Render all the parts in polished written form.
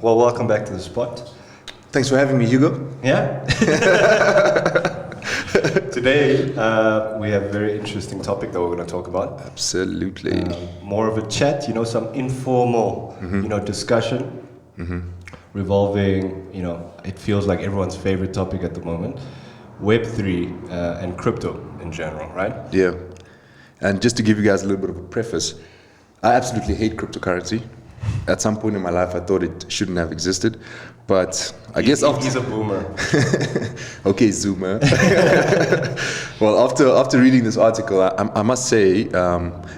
Well, welcome back to the spot. Thanks for having me, Hugo. Yeah. Today, we have a very interesting topic that we're going to talk about. Absolutely. More of a chat, some informal, discussion revolving, it feels like everyone's favorite topic at the moment, Web3 and crypto in general, right? Yeah. And just to give you guys a little bit of a preface, I absolutely hate cryptocurrency. At some point in my life, I thought it shouldn't have existed, but I guess he's a boomer. Okay, Zoomer. Well, after reading this article, I must say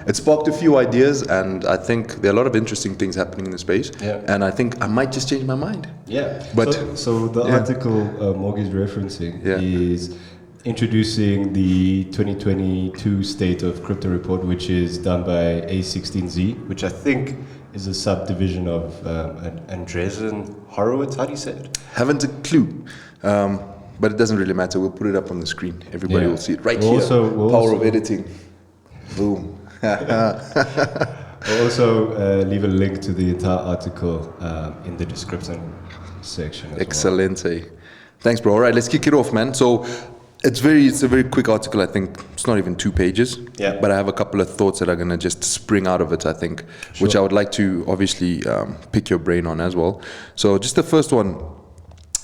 it sparked a few ideas, and I think there are a lot of interesting things happening in the space. Yeah. And I think I might just change my mind. Yeah. But so the article Morg is referencing is introducing the 2022 State of Crypto report, which is done by A16Z, which I think is a subdivision of Andreessen Horowitz. How do you say it? Haven't a clue, but it doesn't really matter. We'll put it up on the screen. Everybody will see it right here. Power of editing. Boom. We'll also leave a link to the entire article in the description section. Excelente. Well. Thanks, bro. All right, let's kick it off, man. So it's a very quick article. I think it's not even 2 pages. Yeah. But I have a couple of thoughts that are going to just spring out of it, I think, which I would like to obviously pick your brain on as well. So just the first one,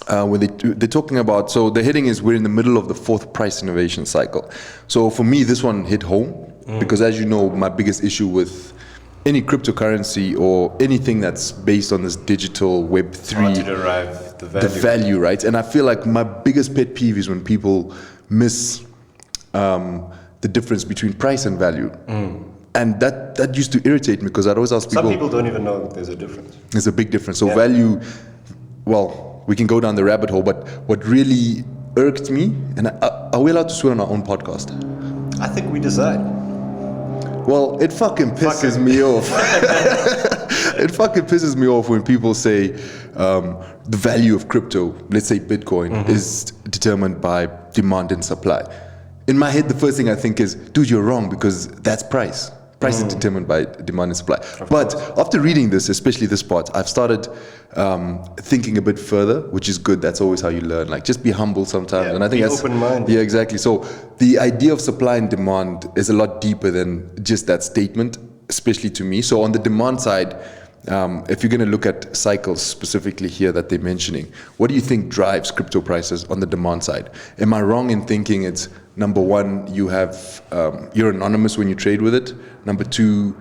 when they're talking about, so the heading is we're in the middle of the 4th price innovation cycle. So for me, this one hit home because, as you know, my biggest issue with any cryptocurrency or anything that's based on this digital Web3, to derive the value, right? And I feel like my biggest pet peeve is when people miss the difference between price and value. And that used to irritate me because I'd always ask people. Some people don't even know there's a difference. There's a big difference. So value, well, we can go down the rabbit hole, but what really irked me, and are we allowed to swear on our own podcast? I think we decide. Well, it fucking pisses me off. It fucking pisses me off when people say the value of crypto, let's say Bitcoin, is determined by demand and supply. In my head, the first thing I think is, dude, you're wrong because that's price. Price is determined by demand and supply. But after reading this, especially this part, I've started thinking a bit further, which is good. That's always how you learn. Like, just be humble sometimes. Yeah, and I think that's open-minded. Yeah, exactly. So the idea of supply and demand is a lot deeper than just that statement, especially to me. So on the demand side, if you're going to look at cycles specifically here that they're mentioning, what do you think drives crypto prices on the demand side? Am I wrong in thinking it's number one, you're anonymous when you trade with it? Number two,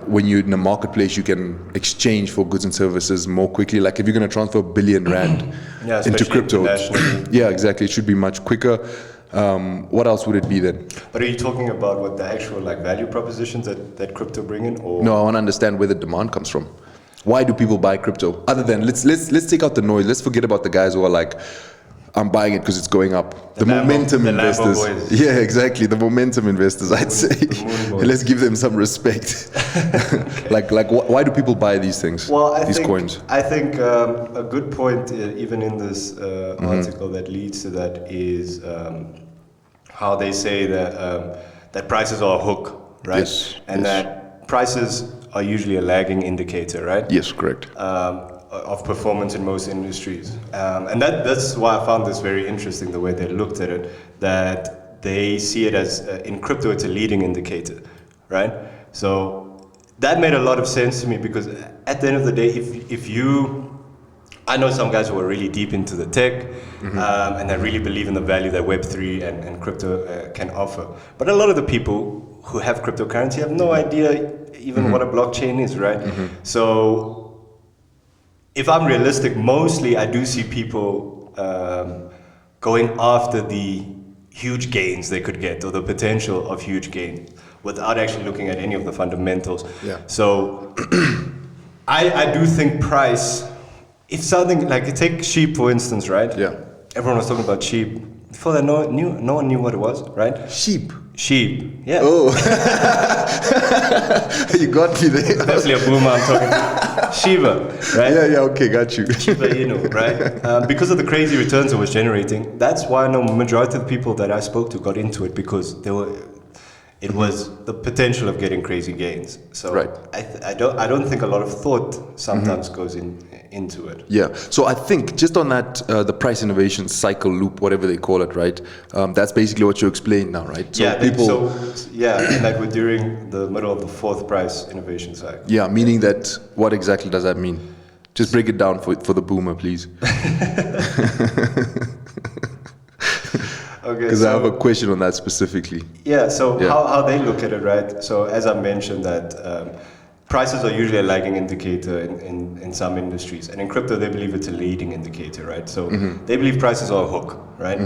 when you're in a marketplace, you can exchange for goods and services more quickly. Like if you're going to transfer R1 billion into crypto, yeah, exactly. It should be much quicker. What else would it be then? But are you talking about what the actual value propositions that crypto bring in, or? No, I want to understand where the demand comes from. Why do people buy crypto? Other than let's take out the noise. Let's forget about the guys who are like, I'm buying it because it's going up. The momentum investors. Yeah, exactly. The momentum investors, I'd say. Let's give them some respect. like why do people buy these things? Well, these coins? I think a good point, even in this article, that leads to that is how they say that prices are a hook, right? Yes. And that prices are usually a lagging indicator, right? Yes, correct. Of performance in most industries. And that's why I found this very interesting, the way they looked at it, that they see it as, in crypto, it's a leading indicator, right? So that made a lot of sense to me because at the end of the day, if you, I know some guys who are really deep into the tech and they really believe in the value that Web3 and crypto can offer. But a lot of the people who have cryptocurrency have no idea even what a blockchain is, right? So if I'm realistic, mostly I do see people going after the huge gains they could get or the potential of huge gains without actually looking at any of the fundamentals. Yeah. So I do think price, if something like, take sheep for instance, right? Yeah. Everyone was talking about sheep. Before that, no one knew what it was, right? Sheep, yeah. Oh. You got me there. Especially a boomer I'm talking to. Shiba, right? Yeah, okay, got you. Shiba Inu, right? Because of the crazy returns it was generating, that's why I know majority of the people that I spoke to got into it because it was the potential of getting crazy gains. So right. I don't think a lot of thought sometimes goes into it. Yeah. So I think just on that, the price innovation cycle loop, whatever they call it, right? That's basically what you explained now, right? So and that we're during the middle of the fourth price innovation cycle. Yeah, meaning that, what exactly does that mean? Just break it down for the boomer, please. Okay, because I have a question on that specifically. Yeah, so how they look at it, right? So as I mentioned that prices are usually a lagging indicator in some industries, and in crypto they believe it's a leading indicator, right? So they believe prices are a hook, right?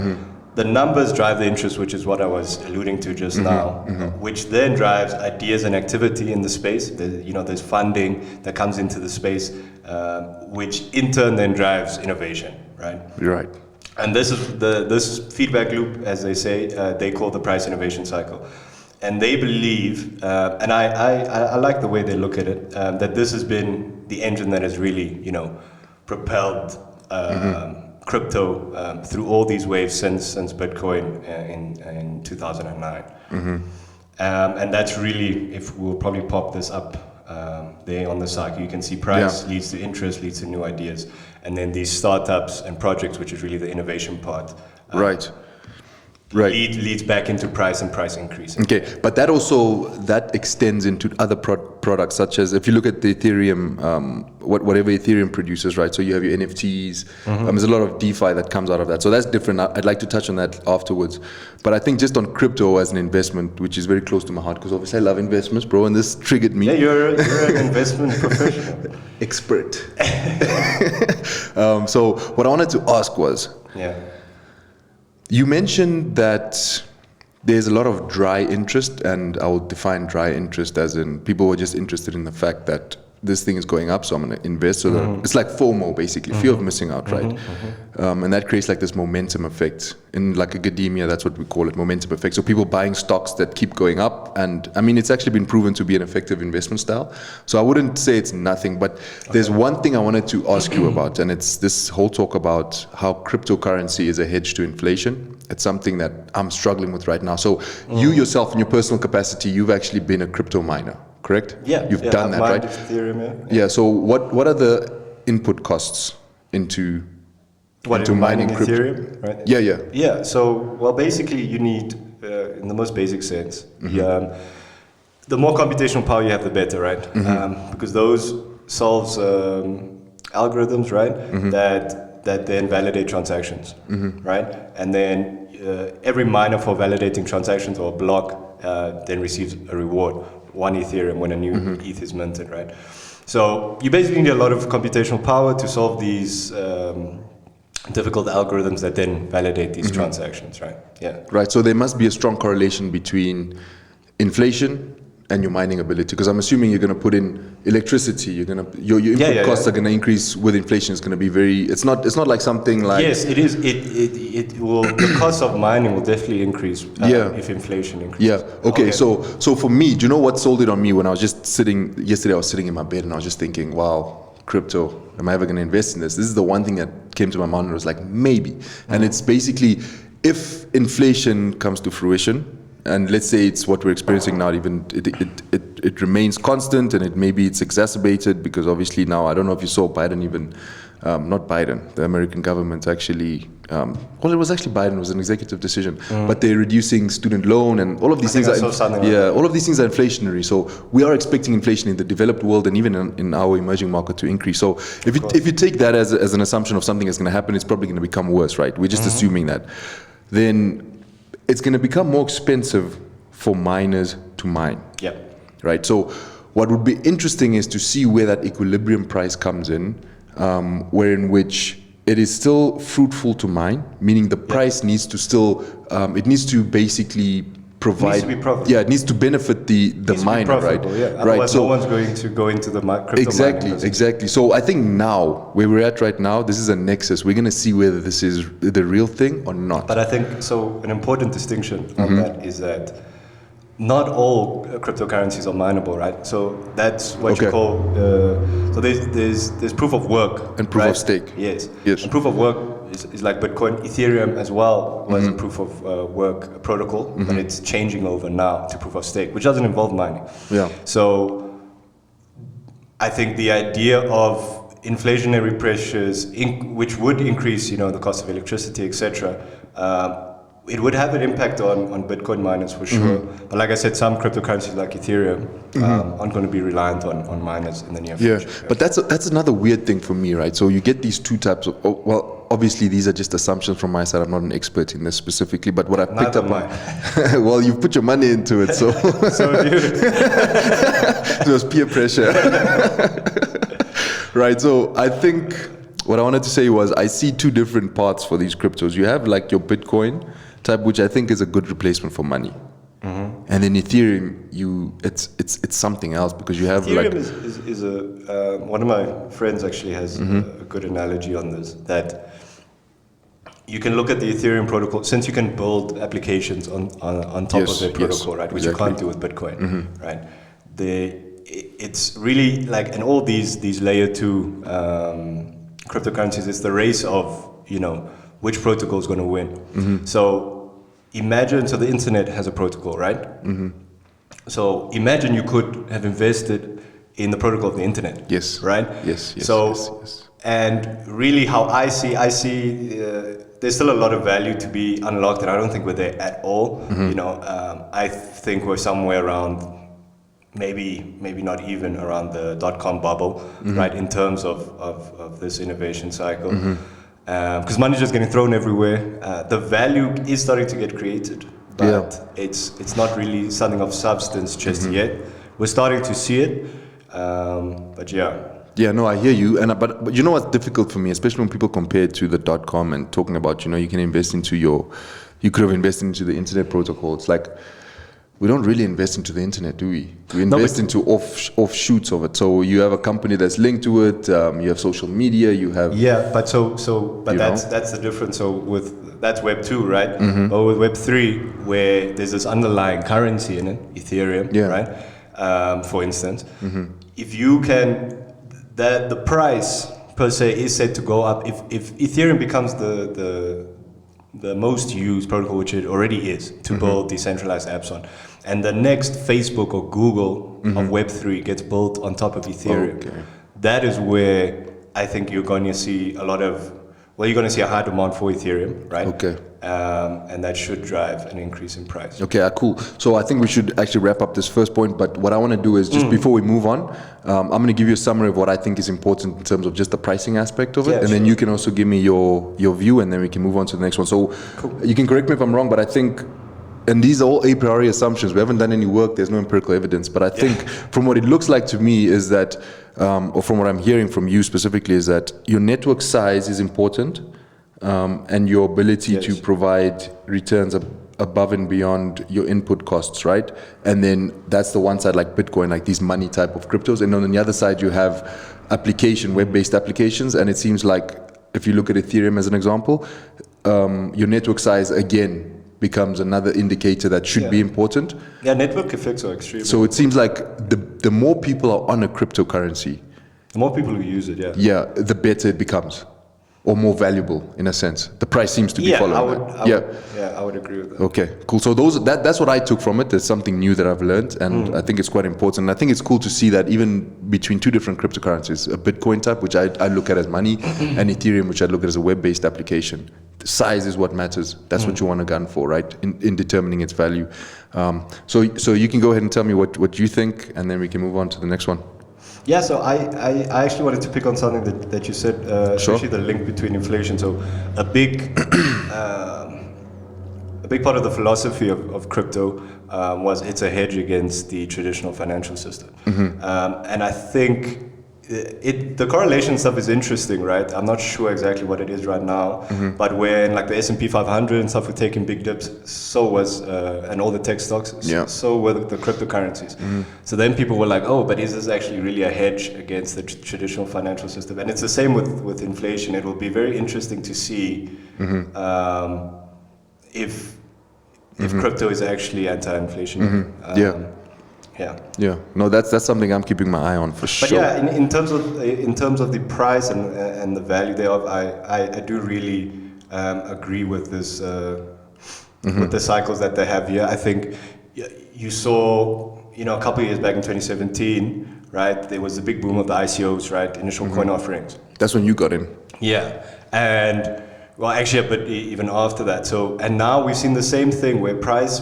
The numbers drive the interest, which is what I was alluding to just now, which then drives ideas and activity in the space. There's funding that comes into the space, which in turn then drives innovation, right? You're right. And this is this feedback loop, as they say, they call the price innovation cycle. And they believe, and I like the way they look at it, that this has been the engine that has really, propelled crypto through all these waves since Bitcoin in 2009. And that's really, if we'll probably pop this up there on the cycle, you can see price leads to interest, leads to new ideas. And then these startups and projects, which is really the innovation part. Right. Leads back into price and price increase. Okay, but that extends into other products, such as if you look at the Ethereum, whatever Ethereum produces, right? So you have your NFTs. There's a lot of DeFi that comes out of that. So that's different. I'd like to touch on that afterwards. But I think just on crypto as an investment, which is very close to my heart, because obviously I love investments, bro, and this triggered me. Yeah, you're an investment professional. Expert. So what I wanted to ask was, you mentioned that there's a lot of dry interest, and I will define dry interest as in people were just interested in the fact that this thing is going up, so I'm going to invest. So it's like FOMO, basically, fear of missing out, right? And that creates like this momentum effect. In like academia, that's what we call it, momentum effect. So people buying stocks that keep going up, and I mean, it's actually been proven to be an effective investment style. So I wouldn't say it's nothing, but there's one thing I wanted to ask you about, and it's this whole talk about how cryptocurrency is a hedge to inflation. It's something that I'm struggling with right now. So you yourself, in your personal capacity, you've actually been a crypto miner, correct? Yeah. You've done that, right? Ethereum, yeah. So what are the input costs into mining crypto? Ethereum, right? Yeah. Yeah. So, well, basically, you need, in the most basic sense, the more computational power you have, the better, right? Because those solves algorithms, right? That then validate transactions, right? And then every miner for validating transactions or a block then receives a reward, 1 Ethereum when a new ETH is minted, right? So you basically need a lot of computational power to solve these difficult algorithms that then validate these transactions, right? Yeah. Right. So there must be a strong correlation between inflation and your mining ability, because I'm assuming you're going to put in electricity. Your input costs are going to increase with inflation. It's going to be very. It's not like something like. Yes, it is. It will. The cost of mining will definitely increase. If inflation increases. Yeah. Okay. So for me, do you know what sold it on me when I was just sitting yesterday? I was sitting in my bed and I was just thinking, wow, crypto. Am I ever going to invest in this? This is the one thing that came to my mind and was like, maybe. And it's basically, if inflation comes to fruition, and let's say it's what we're experiencing now, even it remains constant, and maybe it's exacerbated because obviously now, I don't know if you saw Biden even, not Biden, the American government actually, well, it was actually Biden, it was an executive decision, but they're reducing student loan and all of these things all of these things are inflationary. So we are expecting inflation in the developed world and even in our emerging market to increase. So if you take that as an assumption of something that's going to happen, it's probably going to become worse, right? We're just assuming that. Then it's going to become more expensive for miners to mine. Yeah. Right. So what would be interesting is to see where that equilibrium price comes in, where in which it is still fruitful to mine, meaning the price needs to still, it needs to basically provide. It needs to be profitable. Yeah, it needs to benefit the miner, right? Yeah. Otherwise, no one's going to go into the crypto mining. Exactly. So I think now, where we're at right now, this is a nexus. We're going to see whether this is the real thing or not. But I think, so an important distinction on that is that not all cryptocurrencies are mineable, right? So that's what you call, so there's proof of work. And proof of stake. Yes. And proof of work is like Bitcoin. Ethereum as well was a proof of work protocol, but it's changing over now to proof of stake, which doesn't involve mining. Yeah. So I think the idea of inflationary pressures, which would increase, the cost of electricity, etc. It would have an impact on Bitcoin miners for sure. But like I said, some cryptocurrencies like Ethereum aren't going to be reliant on miners in the near future. Yeah, but that's another weird thing for me, right? So you get these two types of, obviously these are just assumptions from my side. I'm not an expert in this specifically, but what I picked up on, well, you've put your money into it, so so dude. it was peer pressure. Right, so I think what I wanted to say was I see two different parts for these cryptos. You have like your Bitcoin type, which I think is a good replacement for money. And then Ethereum, it's something else because you have Ethereum is a one of my friends actually has a good analogy on this, that you can look at the Ethereum protocol, since you can build applications on top of their protocol, right, which you can't do with Bitcoin, right? It's really like, and all these layer 2 cryptocurrencies, it's the race of, which protocol is going to win. So imagine, so the internet has a protocol, right? So imagine you could have invested in the protocol of the internet. Yes. Right? Yes. Yes. And really how I see there's still a lot of value to be unlocked, and I don't think we're there at all. I think we're somewhere around, maybe not even around the .com bubble, right, in terms of this innovation cycle. Because money is just getting thrown everywhere. The value is starting to get created, but it's not really something of substance just yet. We're starting to see it, but yeah. Yeah, no, I hear you. But you know what's difficult for me, especially when people compare it to the .com and talking about, you can invest into you could have invested into the internet protocol. It's like, we don't really invest into the internet, do we? We invest into offshoots of it. So you have a company that's linked to it. You have social media. You have but that's the difference. So that's Web 2, right? But with Web 3, where there's this underlying currency in it, Ethereum, right? For instance, if you can, the price per se is set to go up. If Ethereum becomes the most used protocol, which it already is, to build decentralized apps on, and the next Facebook or Google of Web3 gets built on top of Ethereum, that is where I think you're going to see you're going to see a high demand for Ethereum, right? Okay. And that should drive an increase in price. Okay, cool. So I think we should actually wrap up this first point, but what I want to do is just before we move on, I'm going to give you a summary of what I think is important in terms of just the pricing aspect of it, and then you can also give me your view, and then we can move on to the next one. So you can correct me if I'm wrong, but I think, and these are all a priori assumptions, we haven't done any work, there's no empirical evidence, but I think from what it looks like to me is that, or from what I'm hearing from you specifically, is that your network size is important, and your ability to provide returns above and beyond your input costs, right? And then that's the one side, like Bitcoin, like these money type of cryptos. And on the other side, you have web-based applications. And it seems like if you look at Ethereum as an example, your network size, again, becomes another indicator that should be important. Yeah, network effects are extreme. So it seems like the more people are on a cryptocurrency, the more people who use it, the better it becomes. Or more valuable in a sense. The price seems to be following that. I would agree with that. Okay, cool. So that's what I took from it. There's something new that I've learned, and I think it's quite important. And I think it's cool to see that even between two different cryptocurrencies, a Bitcoin type, which I look at as money, and Ethereum, which I look at as a web-based application. The size is what matters. That's what you want to gun for, right? In determining its value. So you can go ahead and tell me what you think, and then we can move on to the next one. Yeah, so I actually wanted to pick on something that you said, especially the link between inflation. So a big part of the philosophy of crypto was it's a hedge against the traditional financial system. And I think the correlation stuff is interesting, right? I'm not sure exactly what it is right now, but when like the S&P 500 and stuff were taking big dips, so was and all the tech stocks, so were the cryptocurrencies. So then people were like, oh, but is this actually really a hedge against the traditional financial system? And it's the same with inflation. It will be very interesting to see if crypto is actually anti-inflation. Yeah. No, that's something I'm keeping my eye on for sure. But yeah, in terms of the price and the value thereof, I do really agree with this with the cycles that they have here. I think you saw, a couple of years back in 2017, right? There was the big boom of the ICOs, right? Initial coin offerings. That's when you got in. Yeah, and well, actually, but even after that. So, and now we've seen the same thing where price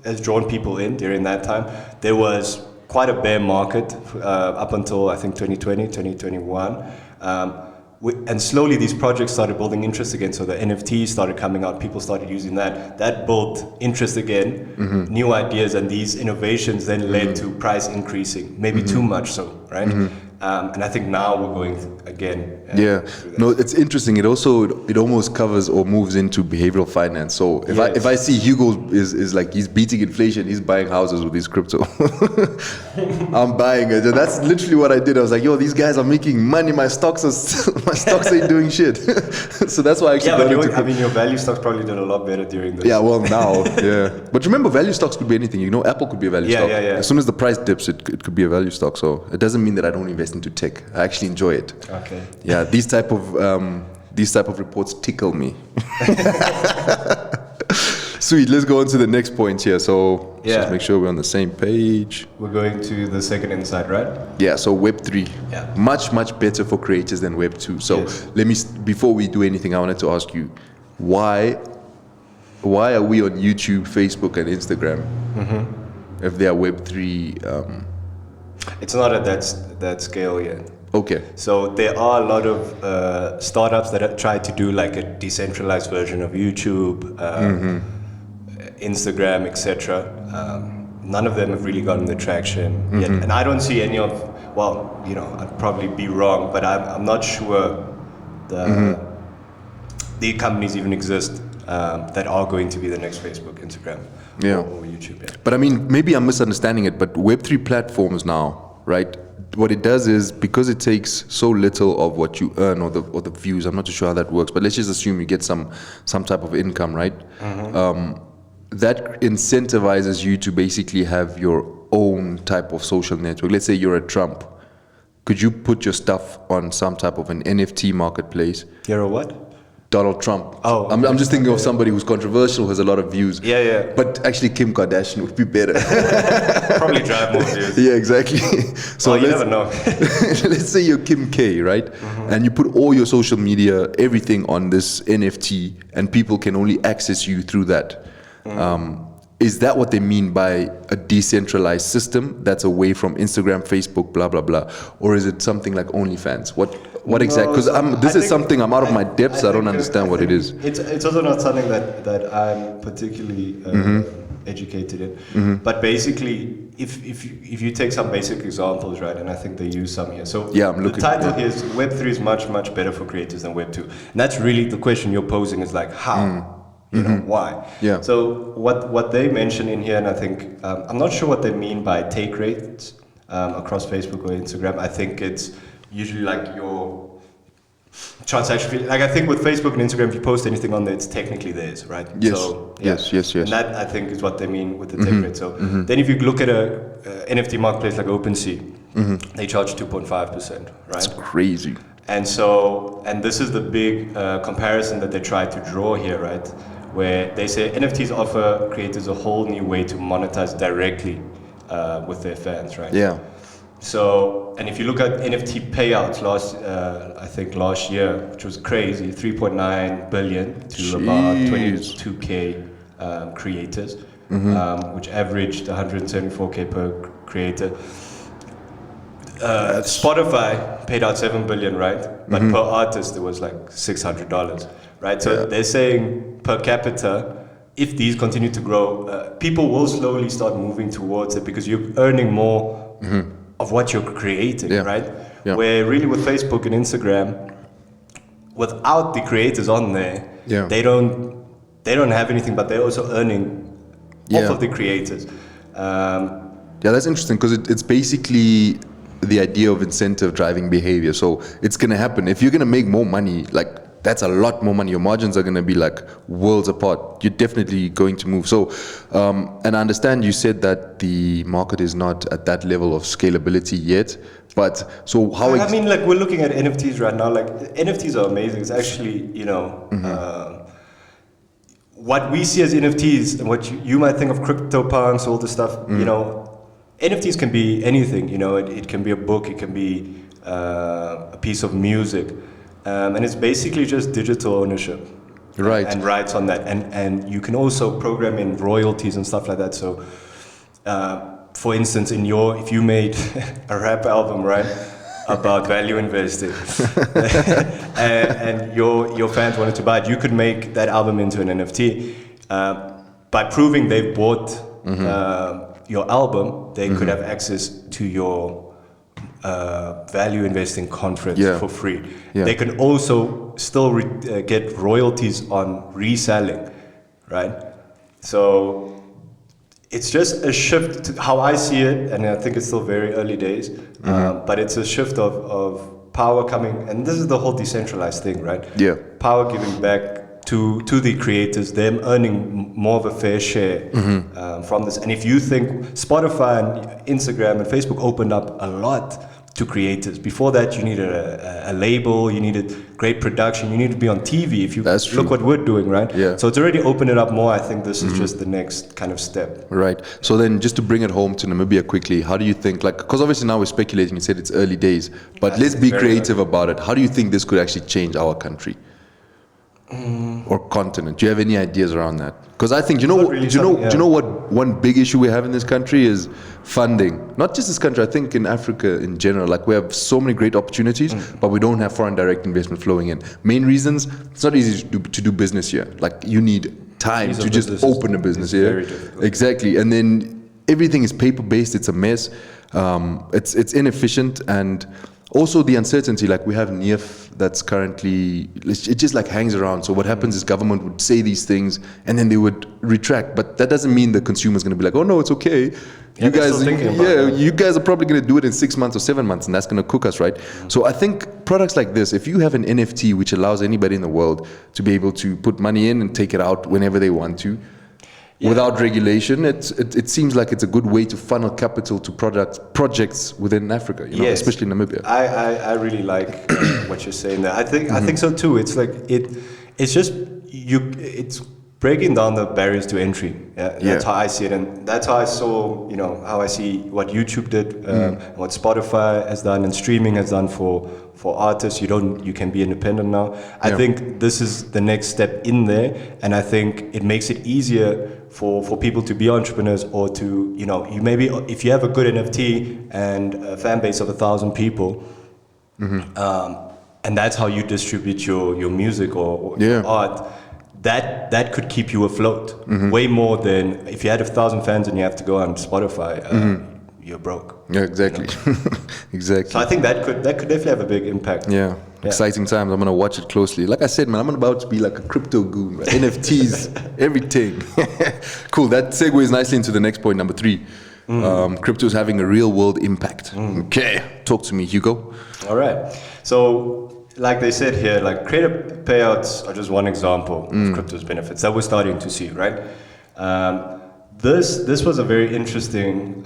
has drawn people in during that time. There was quite a bear market up until I think 2020, 2021. And slowly these projects started building interest again. So the NFTs started coming out. People started using that. That built interest again, new ideas, and these innovations then led to price increasing, maybe too much so, right? And I think now we're going again. Yeah, no, it's interesting. It almost covers or moves into behavioral finance. So if I see Hugo is like he's beating inflation, he's buying houses with his crypto. I'm buying it, and that's literally what I did. I was like, yo, these guys are making money. My stocks ain't doing shit. So that's why I actually got into crypto. I mean, your value stocks probably did a lot better during this. Yeah, well now, yeah. But remember, value stocks could be anything. You know, Apple could be a value stock. Yeah. As soon as the price dips, it could be a value stock. So it doesn't mean that I don't invest into tech. I actually enjoy it. Okay. Yeah, these type of reports tickle me. Sweet. Let's go on to the next point here. So just make sure we're on the same page. We're going to the second insight, right? Yeah. So Web3, Yeah. much better for creators than Web2. So before we do anything, I wanted to ask you, why are we on YouTube, Facebook, and Instagram if they are Web3? It's not at that scale yet. Okay. So there are a lot of startups that have tried to do like a decentralized version of YouTube, Instagram, etc. None of them have really gotten the traction yet, and I don't see any of. Well, you know, I'd probably be wrong, but I'm not sure the companies even exist that are going to be the next Facebook, Instagram, or YouTube. Yeah. But I mean, maybe I'm misunderstanding it, but Web3 platforms now, right? What it does is, because it takes so little of what you earn or the views, I'm not too sure how that works, but let's just assume you get some type of income, right? That incentivizes you to basically have your own type of social network. Let's say you're a Trump. Could you put your stuff on some type of an NFT marketplace? You're a what? Donald Trump. Oh, I'm just thinking of somebody who's controversial, who has a lot of views. Yeah. But actually, Kim Kardashian would be better. Probably drive more views. Yeah, exactly. So you never know. Let's say you're Kim K, right? And you put all your social media, everything on this NFT, and people can only access you through that. Is that what they mean by a decentralized system that's away from Instagram, Facebook, blah, blah, blah? Or is it something like OnlyFans? What exactly? Because this is something I'm out of my depths. I don't understand what it is. It's also not something that I'm particularly educated in. But basically, if you take some basic examples, right, and I think they use some here. So the title here is Web3 is much better for creators than Web2. And that's really the question you're posing, is like, how? You know, why? Yeah. So what they mention in here, and I think, I'm not sure what they mean by take rates across Facebook or Instagram. I think it's usually like your transaction fee. Like I think with Facebook and Instagram, if you post anything on there, it's technically theirs, right? Yes. So, Yes. And that, I think, is what they mean with the take rate. So then if you look at a NFT marketplace like OpenSea, they charge 2.5%, right? That's crazy. And so, and this is the big comparison that they try to draw here, right? Where they say NFTs offer creators a whole new way to monetize directly with their fans, right? Yeah. So, and if you look at NFT payouts last year, which was crazy, 3.9 billion to about 22k creators, which averaged 174k per creator. Spotify paid out 7 billion, right? But per artist, it was like $600, right? So they're saying per capita, if these continue to grow, people will slowly start moving towards it because you're earning more of what you're creating, right? Yeah. Where really with Facebook and Instagram, without the creators on there, they don't have anything, but they're also earning off of the creators. That's interesting because it's basically the idea of incentive driving behavior. So it's going to happen. If you're going to make more money, like that's a lot more money. Your margins are going to be like worlds apart. You're definitely going to move. So, and I understand you said that the market is not at that level of scalability yet. But so how? I mean, like we're looking at NFTs right now. Like NFTs are amazing. It's actually, you know, what we see as NFTs and what you might think of CryptoPunks, all this stuff, you know, NFTs can be anything, you know, it can be a book, it can be a piece of music, and it's basically just digital ownership. Right. And rights on that. And you can also program in royalties and stuff like that. So, for instance, if you made a rap album, right, about value investing, and your fans wanted to buy it, you could make that album into an NFT. By proving they bought your album, they could have access to your value investing conference for free. Yeah. They can also still get royalties on reselling, right? So it's just a shift to how I see it, and I think it's still very early days, but it's a shift of power coming, and this is the whole decentralized thing, right? Yeah. Power giving back to the creators, them earning more of a fair share from this. And if you think Spotify and Instagram and Facebook opened up a lot to creators. Before that, you needed a label, you needed great production, you needed to be on TV. If you look what we're doing, right? Yeah. So it's already opened it up more. I think this is just the next kind of step. Right. So then just to bring it home to Namibia quickly, how do you think, like, because obviously now we're speculating, you said it's early days, but let's be creative about it. How do you think this could actually change our country? Or continent? Do you have any ideas around that? Because I think, do you know what one big issue we have in this country is funding. Not just this country, I think in Africa in general. Like, we have so many great opportunities, but we don't have foreign direct investment flowing in. Main reasons, it's not easy to do business here. Like, you need time to just open a business here. Exactly. And then everything is paper-based, it's a mess. It's inefficient, and also the uncertainty, like we have NIF that's currently, it just like hangs around. So what happens is government would say these things and then they would retract. But that doesn't mean the consumer's going to be like, oh no, it's okay. You guys are probably going to do it in 6 months or 7 months, and that's going to cook us, right? So I think products like this, if you have an NFT which allows anybody in the world to be able to put money in and take it out whenever they want to, without regulation, it seems like it's a good way to funnel capital to projects within Africa, especially Namibia. I really like what you're saying there. I think so too. It's like it's just it's breaking down the barriers to entry. That's how I see it, and that's how I saw how I see what YouTube did, what Spotify has done, and streaming has done for artists. You can be independent now. I think this is the next step in there, and I think it makes it easier for people to be entrepreneurs, or to you maybe if you have a good NFT and a fan base of 1,000 people, and that's how you distribute your music or your art. That could keep you afloat way more than if you had 1,000 fans and you have to go on Spotify. You're broke. Yeah, exactly. Exactly. So I think that could definitely have a big impact. Yeah. Exciting times. I'm gonna watch it closely. Like I said, man, I'm about to be like a crypto goon. Right? NFTs, everything. Cool. That segues nicely into the next point, number 3. Crypto is having a real world impact. Okay, talk to me, Hugo. All right. So, like they said here, like creator payouts are just one example of crypto's benefits that we're starting to see, right? This was a very interesting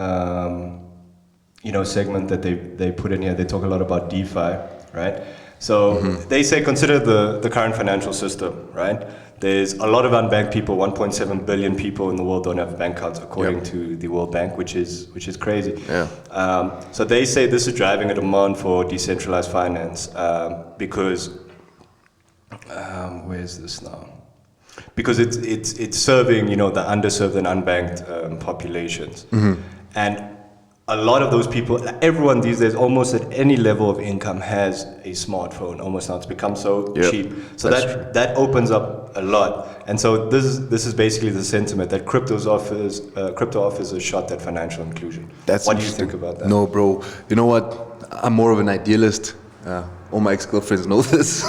segment that they put in here. They talk a lot about DeFi, right? So they say consider the current financial system, right? There's a lot of unbanked people. 1.7 billion people in the world don't have bank accounts, according to the World Bank, which is crazy. Yeah. So they say this is driving a demand for decentralized finance because where is this now? Because it's serving the underserved and unbanked populations, and a lot of those people, everyone these days, almost at any level of income, has a smartphone. Almost now, it's become so cheap. So that opens up a lot. And so this is basically the sentiment that crypto offers a shot at financial inclusion. What do you think about that? No, bro. You know what? I'm more of an idealist. All my ex-girlfriends know this.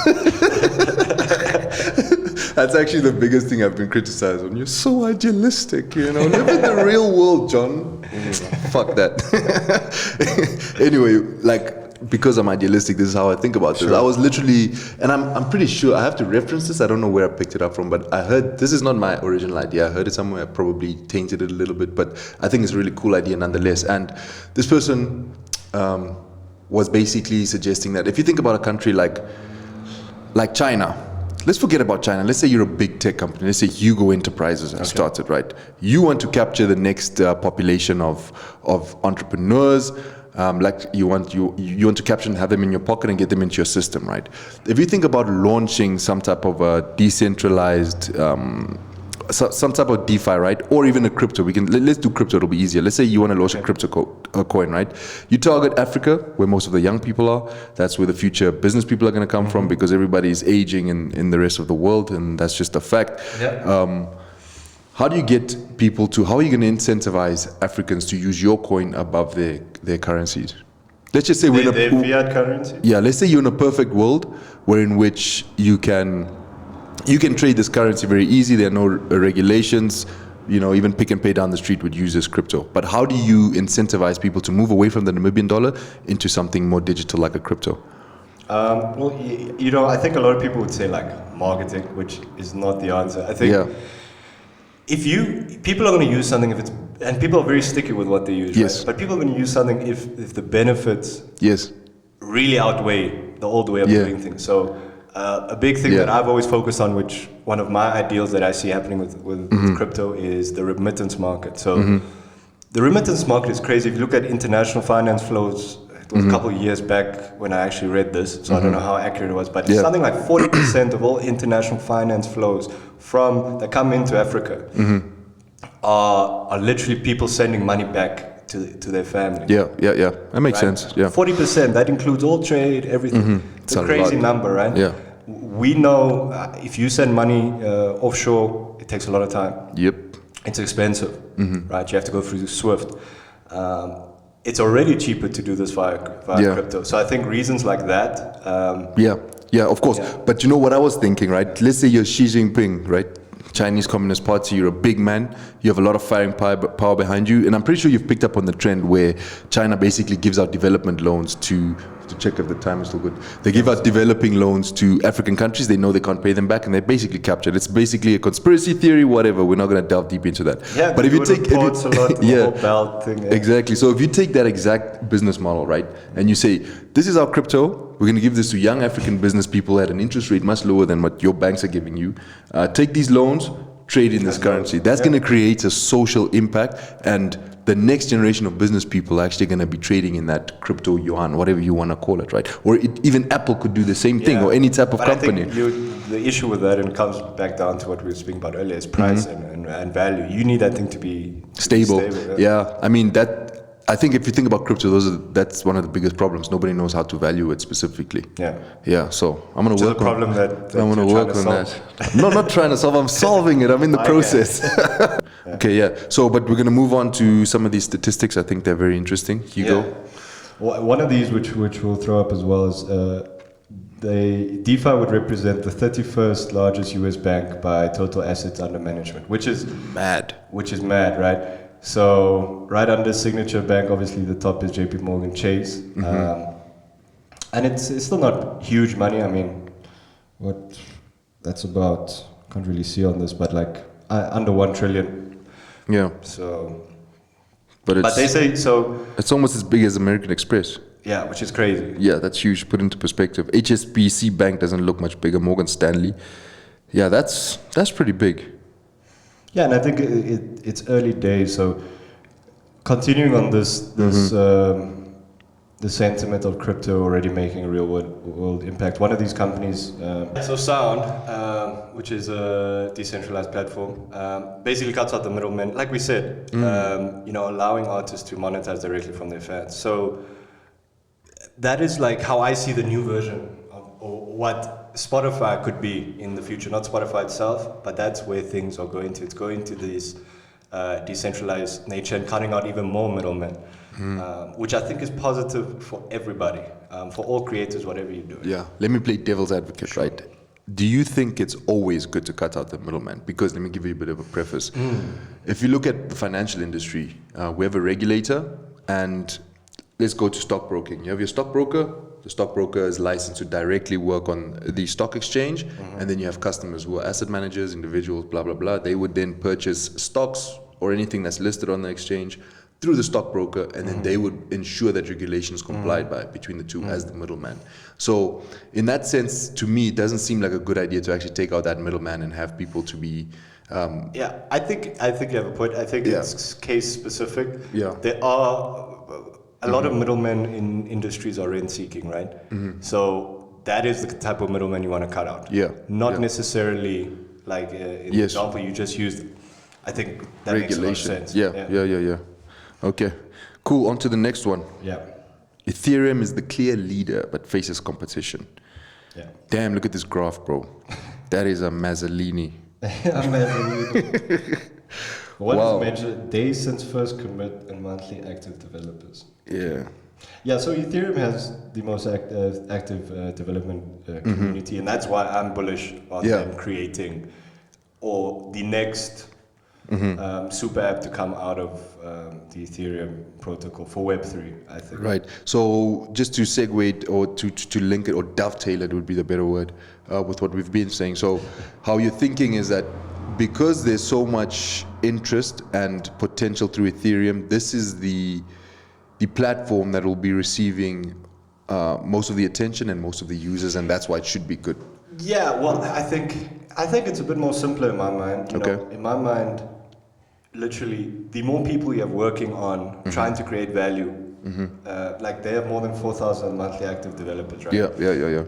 That's actually the biggest thing I've been criticized on. You're so idealistic, live in the real world, John. Fuck that. Anyway, because I'm idealistic, this is how I think about this. I was literally, and I'm pretty sure, I have to reference this, I don't know where I picked it up from, but I heard, this is not my original idea, I heard it somewhere, I probably tainted it a little bit, but I think it's a really cool idea nonetheless. And this person was basically suggesting that if you think about a country like China, let's forget about China. Let's say you're a big tech company. Let's say Hugo Enterprises has started, right? You want to capture the next population of entrepreneurs. Like you want to capture and have them in your pocket and get them into your system, right? If you think about launching some type of a decentralized some type of DeFi, right? Or even a crypto. Let's do crypto, it'll be easier. Let's say you want to launch a crypto coin, right? You target Africa, where most of the young people are. That's where the future business people are going to come from, because everybody is aging in the rest of the world, and that's just a fact. Yeah. How do you get people how are you going to incentivize Africans to use your coin above their currencies? Let's just say their fiat currency? Yeah, let's say you're in a perfect world in which you can trade this currency very easy. There are no regulations. Even Pick and Pay down the street would use this crypto. But how do you incentivize people to move away from the Namibian dollar into something more digital like a crypto? Well, I think a lot of people would say like marketing, which is not the answer. I think people are going to use something and people are very sticky with what they use. Yes. Right? But people are going to use something if the benefits really outweigh the old way of doing things. So a big thing that I've always focused on, which one of my ideals that I see happening with crypto, is the remittance market. So the remittance market is crazy. If you look at international finance flows, it was a couple of years back when I actually read this, so I don't know how accurate it was, but it's something like 40% of all international finance flows that come into Africa are literally people sending money back to their family. Yeah. That makes sense. Yeah. 40%, that includes all trade, everything. It's a crazy number, right? Yeah. We know if you send money offshore, it takes a lot of time. Yep. It's expensive, right? You have to go through SWIFT. It's already cheaper to do this via crypto. So I think reasons like that. Yeah, of course. Yeah. But you know what I was thinking, right? Let's say you're Xi Jinping, right? Chinese Communist Party, you're a big man, you have a lot of firing power behind you, and I'm pretty sure you've picked up on the trend where China basically gives out development loans to check if the time is still good. They give out developing loans to African countries. They know they can't pay them back, and they're basically captured. It's basically a conspiracy theory, whatever. We're not going to delve deep into that. Yeah, but if you take a lot, the whole belt thing. Yeah. Exactly. So if you take that exact business model, right, and you say, this is our crypto, we're going to give this to young African business people at an interest rate much lower than what your banks are giving you. Take these loans, trade in this currency. That's going to create a social impact, and the next generation of business people are actually going to be trading in that crypto yuan, whatever you want to call it, right? Or even Apple could do the same thing, or any type of company. I think the issue with that, and it comes back down to what we were speaking about earlier, is price and value. You need that thing to be stable. Yeah, I mean I think if you think about crypto, that's one of the biggest problems. Nobody knows how to value it specifically. Yeah. So I'm gonna work on that. I'm gonna work on that. No, not trying to solve. I'm solving it. I'm in the process. Okay. Yeah. So, but we're gonna move on to some of these statistics. I think they're very interesting. Hugo. Yeah. Well, one of these, which we'll throw up as well, is the DeFi would represent the 31st largest US bank by total assets under management, which is mad, right? So right under Signature Bank, obviously the top is JP Morgan Chase. And it's still not huge money. I mean, what that's about, can't really see on this, but like under 1 trillion. Yeah. So, but they say so. It's almost as big as American Express. Yeah, which is crazy. Yeah, that's huge. Put into perspective. HSBC Bank doesn't look much bigger. Morgan Stanley. Yeah, that's pretty big. Yeah, and I think it's early days. So continuing on this the sentiment of crypto already making a real world impact. One of these companies, so Sound, which is a decentralized platform, basically cuts out the middlemen. Like we said, allowing artists to monetize directly from their fans. So that is like how I see the new version of what Spotify could be in the future. Not Spotify itself, but that's where things are going to. It's going to this decentralized nature and cutting out even more middlemen, which I think is positive for everybody, for all creators, whatever you do. Yeah, let me play devil's advocate, right? Do you think it's always good to cut out the middleman? Because let me give you a bit of a preface. If you look at the financial industry, we have a regulator, and let's go to stockbroking. You have your stockbroker. The stockbroker is licensed to directly work on the stock exchange, and then you have customers who are asset managers, individuals, blah, blah, blah. They would then purchase stocks or anything that's listed on the exchange through the stockbroker, and then they would ensure that regulations complied by between the two as the middleman. So in that sense, to me, it doesn't seem like a good idea to actually take out that middleman and have people to be. I think you have a point. I think it's case specific. Yeah. There are a lot of middlemen in industries are rent seeking, right? So that is the type of middleman you want to cut out. Yeah. Not necessarily like in the example you just used. I think that Regulation. makes a lot of sense. Yeah. Okay, cool. On to the next one. Yeah. Ethereum is the clear leader, but faces competition. Yeah. Damn, look at this graph, bro. That is a Mazzolini. What is measured? Days since first commit and monthly active developers. Yeah. Yeah, so Ethereum has the most active development community, and that's why I'm bullish on them creating or the next super app to come out of the Ethereum protocol for Web3, I think. Right. So just to segue it or to link it or dovetail it would be the better word with what we've been saying. So how you're thinking is that because there's so much interest and potential through Ethereum, this is the platform that will be receiving most of the attention and most of the users, and that's why it should be good. Yeah, well, I think it's a bit more simpler in my mind. You know, in my mind, literally, the more people you have working on trying to create value, like they have more than 4,000 monthly active developers, right? Yeah.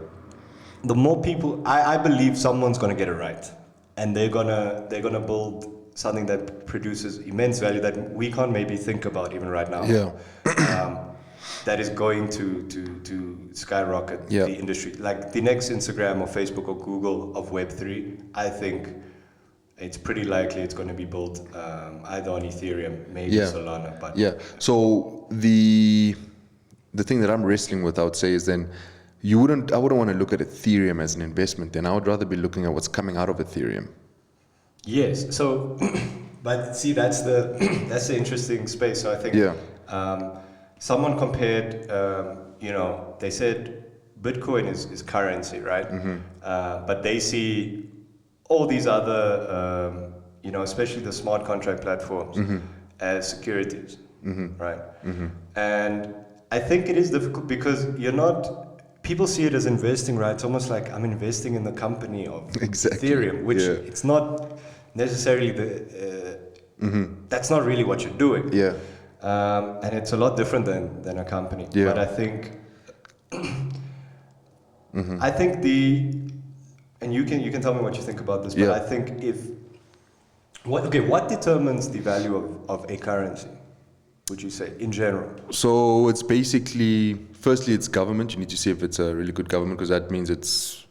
The more people, I believe someone's gonna get it right, and they're gonna build something that produces immense value that we can't maybe think about even right now. Yeah. That is going to skyrocket the industry. Like the next Instagram or Facebook or Google of Web3, I think it's pretty likely it's going to be built either on Ethereum, maybe Solana. But so the thing that I'm wrestling with, I would say, is then I wouldn't want to look at Ethereum as an investment. Then I would rather be looking at what's coming out of Ethereum. Yes. So, but see, that's the interesting space. So I think someone compared, they said Bitcoin is currency, right? But they see all these other, especially the smart contract platforms as securities, right? And I think it is difficult because people see it as investing, right? It's almost like I'm investing in the company of Ethereum, which it's not necessarily that's not really what you're doing. Yeah. And it's a lot different than a company. Yeah. But I think and you can tell me what you think about this, but I think what determines the value of a currency, would you say, in general? So it's basically, firstly, it's government. You need to see if it's a really good government, because that means it's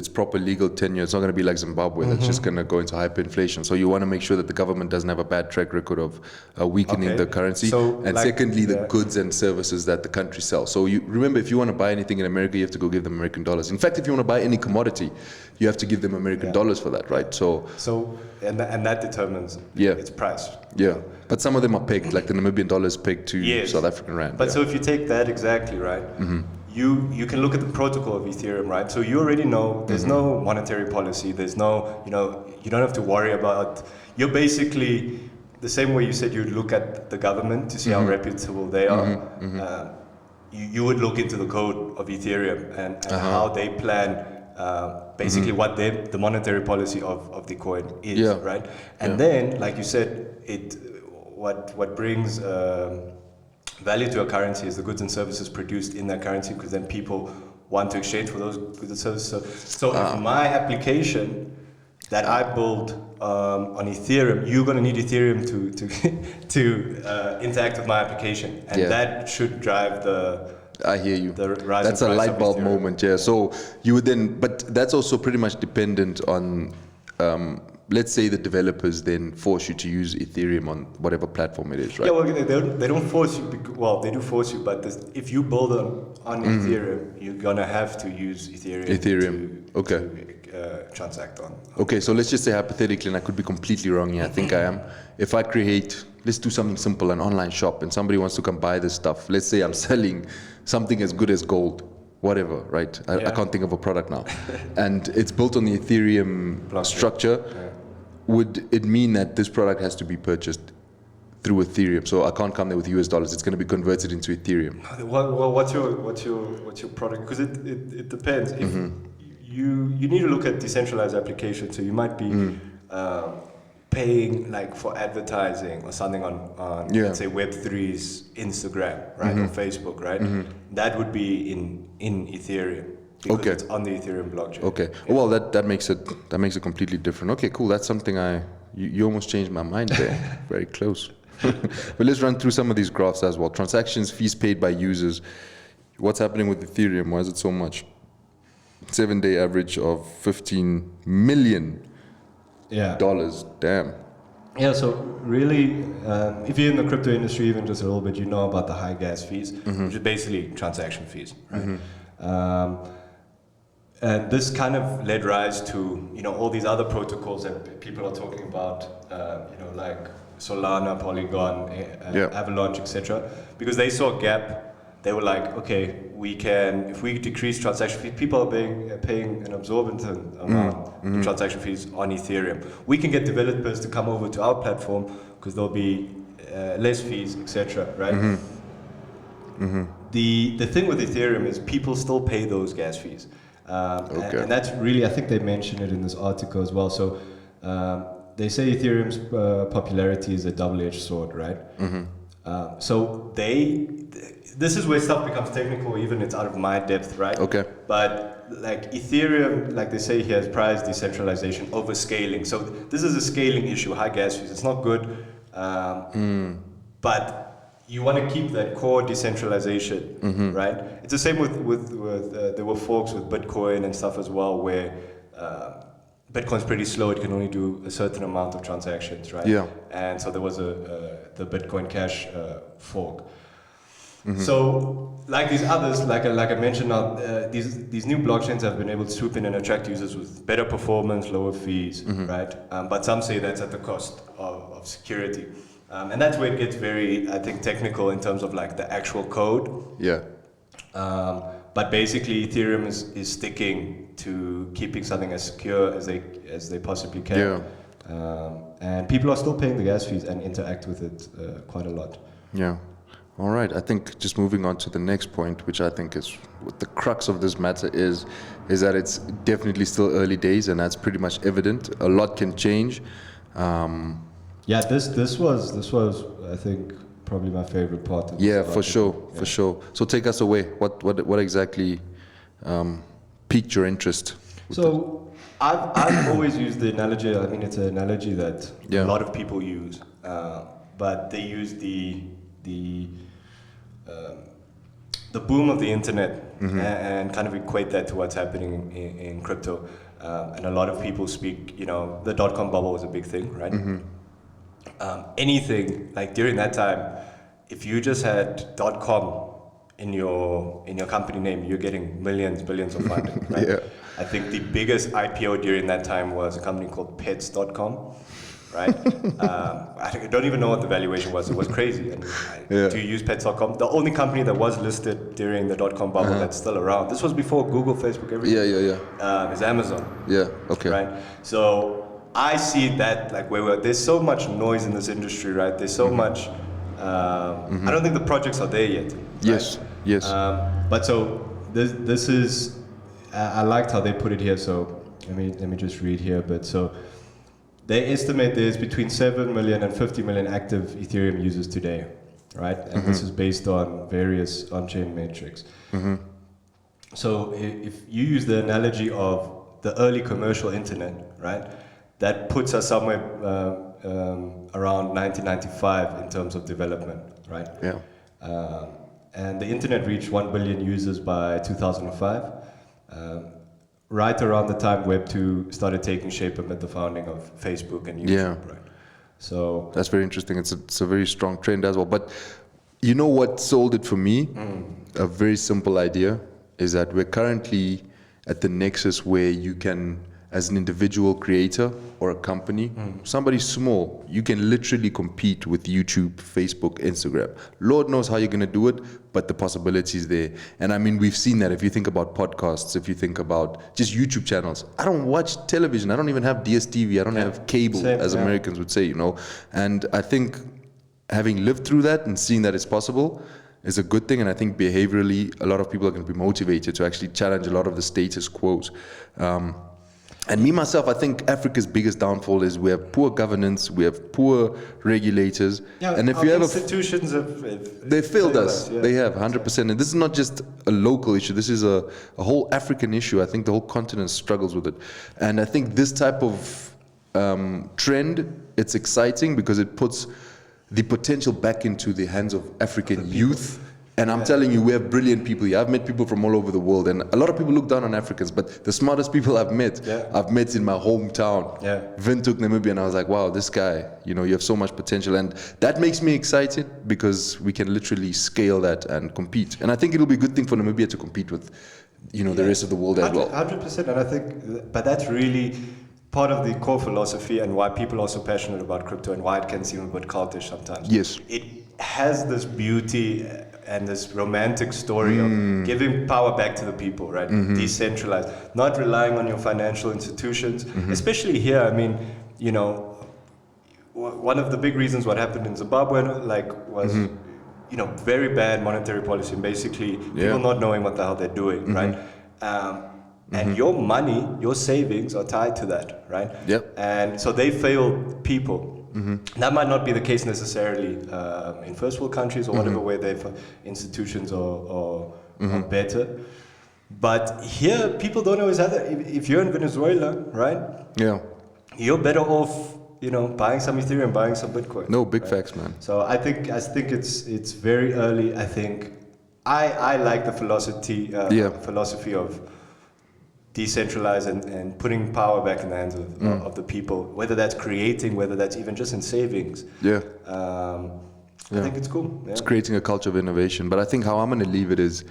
proper legal tenure. It's not going to be like Zimbabwe that's just going to go into hyperinflation. So you want to make sure that the government doesn't have a bad track record of weakening the currency. And secondly, the goods and services that the country sells. So you remember, if you want to buy anything in America, you have to go give them American dollars. In fact, if you want to buy any commodity, you have to give them American dollars for that, right? So and that determines its price. Yeah, but some of them are pegged, like the Namibian dollar is pegged to South African rand. But so if you take that exactly, right, you can look at the protocol of Ethereum, right? So you already know there's no monetary policy. There's no, you don't have to worry about. You're basically the same way you said you'd look at the government to see how reputable they are. You would look into the code of Ethereum and how they plan. Basically what the monetary policy of the coin is, right? And then, like you said, what brings value to a currency is the goods and services produced in that currency, because then people want to exchange for those goods and services. So if my application that I build on Ethereum, you're going to need Ethereum to interact with my application, and that should drive I hear you. That's a light bulb moment, So you would then, but that's also pretty much dependent on, let's say the developers then force you to use Ethereum on whatever platform it is, right? Yeah, well, they don't force you. They do force you, but if you build on Ethereum, you're gonna have to use Ethereum. To transact on. Okay, so let's just say hypothetically, and I could be completely wrong here. I think I am. If I create, let's do something simple, an online shop, and somebody wants to come buy this stuff. Let's say I'm selling something as good as gold, whatever, right? I can't think of a product now. And it's built on the Ethereum structure. Would it mean that this product has to be purchased through Ethereum. So I can't come there with US dollars. It's going to be converted into Ethereum. Well, what's your product? Because it depends. If you need to look at decentralized applications, so you might be paying like for advertising or something on let's say Web3's Instagram, right, or Facebook, right? That would be in Ethereum. Because it's on the Ethereum blockchain. Okay. Yeah. Well, that makes it completely different. Okay, cool. That's something you almost changed my mind there. Very close. But let's run through some of these graphs as well. Transactions, fees paid by users. What's happening with Ethereum? Why is it so much? 7-day average of $15 million. Dollars. Damn. Yeah, so really, if you're in the crypto industry even just a little bit, you know about the high gas fees, which is basically transaction fees, right? And this kind of led rise to, all these other protocols that people are talking about, like Solana, Polygon, Avalanche, etc. Because they saw a gap. They were like, okay, we can, if we decrease transaction fees, people are paying an absorbent amount in transaction fees on Ethereum. We can get developers to come over to our platform because there'll be less fees, etc. Right? The thing with Ethereum is people still pay those gas fees. And that's really, I think they mentioned it in this article as well. So they say Ethereum's popularity is a double-edged sword, right? So this is where stuff becomes technical, even it's out of my depth, right? Okay. But like Ethereum, like they say here, has prized decentralization over scaling. So this is a scaling issue, high gas fees. It's not good, but you want to keep that core decentralization, right? It's the same with there were forks with Bitcoin and stuff as well, where Bitcoin's pretty slow. It can only do a certain amount of transactions, right? Yeah. And so there was the Bitcoin Cash fork. So, like these others, like I mentioned, these new blockchains have been able to swoop in and attract users with better performance, lower fees, right? But some say that's at the cost of security. And that's where it gets very, I think, technical in terms of like the actual code. Yeah. But basically, Ethereum is sticking to keeping something as secure as they possibly can. Yeah. And people are still paying the gas fees and interact with it quite a lot. Yeah. All right. I think just moving on to the next point, which I think is what the crux of this matter is that it's definitely still early days, and that's pretty much evident. A lot can change. Yeah, this was I think probably my favorite part. Yeah, for sure, for sure. So take us away. What exactly piqued your interest? So I've always used the analogy. I mean, it's an analogy that a lot of people use, but they use the boom of the internet and kind of equate that to what's happening in crypto. And a lot of people speak. The .com bubble was a big thing, right? Anything like during that time, if you just had .com in your company name, you're getting billions of funding. Right? Yeah. I think the biggest IPO during that time was a company called Pets.com, right? I don't even know what the valuation was. It was crazy. And do you use Pets.com? The only company that was listed during the .com bubble that's still around. This was before Google, Facebook, everything. Is Amazon. Yeah. Okay. Right. So I see that like where there's so much noise in this industry, right? There's so much. I don't think the projects are there yet. Right? Yes. But so this is. I liked how they put it here. So let me just read here. But so they estimate there's between 7 million and 50 million active Ethereum users today, right? And this is based on various on-chain metrics. So if you use the analogy of the early commercial internet, right? That puts us somewhere around 1995 in terms of development, right? Yeah. And the internet reached 1 billion users by 2005, right around the time Web 2 started taking shape amid the founding of Facebook and YouTube, right? So that's very interesting. It's a very strong trend as well. But you know what sold it for me? A very simple idea is that we're currently at the nexus where you can, as an individual creator or a company, somebody small, you can literally compete with YouTube, Facebook, Instagram. Lord knows how you're going to do it, but the possibility is there. And I mean, we've seen that. If you think about podcasts, if you think about just YouTube channels, I don't watch television. I don't even have DSTV. I don't have cable, as Americans would say, And I think having lived through that and seeing that it's possible is a good thing. And I think behaviorally, a lot of people are going to be motivated to actually challenge a lot of the status quos. And me, myself, I think Africa's biggest downfall is we have poor governance, we have poor regulators. Yeah, and if you have institutions they failed us. Yeah. They have 100%. And this is not just a local issue. This is a whole African issue. I think the whole continent struggles with it. And I think this type of trend, it's exciting because it puts the potential back into the hands of African youth. And I'm telling you, we have brilliant people here. I've met people from all over the world, and a lot of people look down on Africans, but the smartest people I've met in my hometown. Windhoek, Namibia, and I was like, wow, this guy, you have so much potential. And that makes me excited because we can literally scale that and compete. And I think it'll be a good thing for Namibia to compete with, the rest of the world as well. 100%. And I think, but that's really part of the core philosophy and why people are so passionate about crypto and why it can seem a bit cultish sometimes. Yes. It has this beauty and this romantic story of giving power back to the people, right? Decentralized, not relying on your financial institutions, especially here. I mean, one of the big reasons what happened in Zimbabwe, was, very bad monetary policy, and basically people not knowing what the hell they're doing, right? And your money, your savings are tied to that, right? Yep. And so they failed people. That might not be the case necessarily in first world countries or whatever where their institutions are better. But here, people don't always have that. If you're in Venezuela, right? Yeah. You're better off, buying some Ethereum, buying some Bitcoin. No, big facts, man. So I think it's very early. I think I like the philosophy of decentralize and putting power back in the hands of the people, whether that's creating, whether that's even just in savings. I think it's cool. It's creating a culture of innovation. But I think how I'm going to leave it is,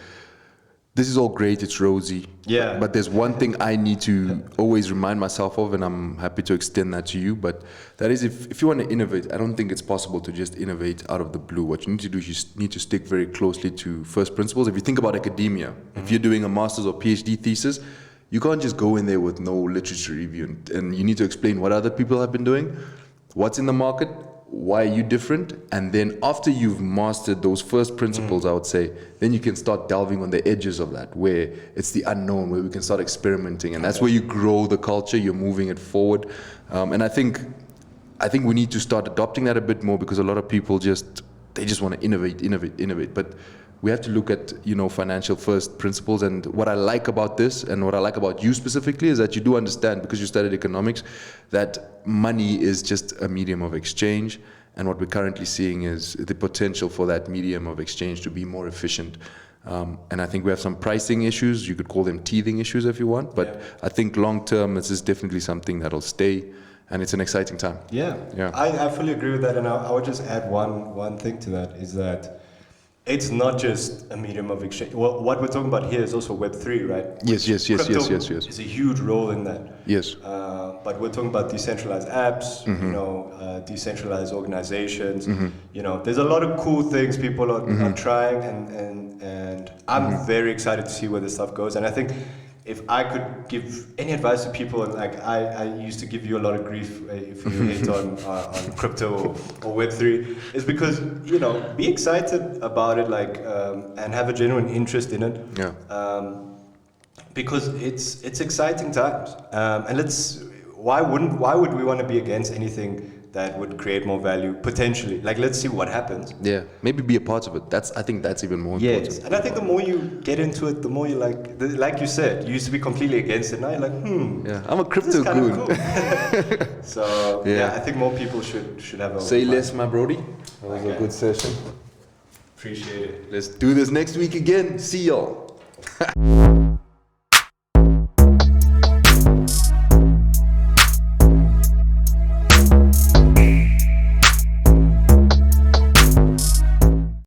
this is all great, it's rosy. Yeah. But there's one thing I need to always remind myself of, and I'm happy to extend that to you. But that is, if you want to innovate, I don't think it's possible to just innovate out of the blue. What you need to do is you need to stick very closely to first principles. If you think about academia, if you're doing a master's or PhD thesis, you can't just go in there with no literature review, and you need to explain what other people have been doing, what's in the market, why are you different, and then after you've mastered those first principles, I would say, then you can start delving on the edges of that, where it's the unknown, where we can start experimenting, and that's where you grow the culture, you're moving it forward, and I think we need to start adopting that a bit more, because a lot of people just want to innovate, but we have to look at, financial first principles. And what I like about this, and what I like about you specifically, is that you do understand, because you studied economics, that money is just a medium of exchange. And what we're currently seeing is the potential for that medium of exchange to be more efficient. And I think we have some pricing issues. You could call them teething issues if you want. But I think long term, this is definitely something that'll stay. And it's an exciting time. Yeah. I fully agree with that. And I would just add one thing to that, is that it's not just a medium of exchange. Well, what we're talking about here is also Web3, right? Yes. It's a huge role in that. Yes. But we're talking about decentralized apps, decentralized organizations. There's a lot of cool things people are trying, and I'm very excited to see where this stuff goes. And I think if I could give any advice to people, and I used to give you a lot of grief if you hate on crypto or Web3, is because be excited about it, and have a genuine interest in it. Because it's exciting times, and why would we want to be against anything that would create more value potentially? Let's see what happens. Yeah, maybe be a part of it. I think that's even more important. Yes, and I think the more you get into it, the more you like you said, you used to be completely against it. Now you're like, Yeah, I'm a crypto goon. Cool. So I think more people should have a Say less, my Brody. That was a good session. Appreciate it. Let's do this next week again. See y'all.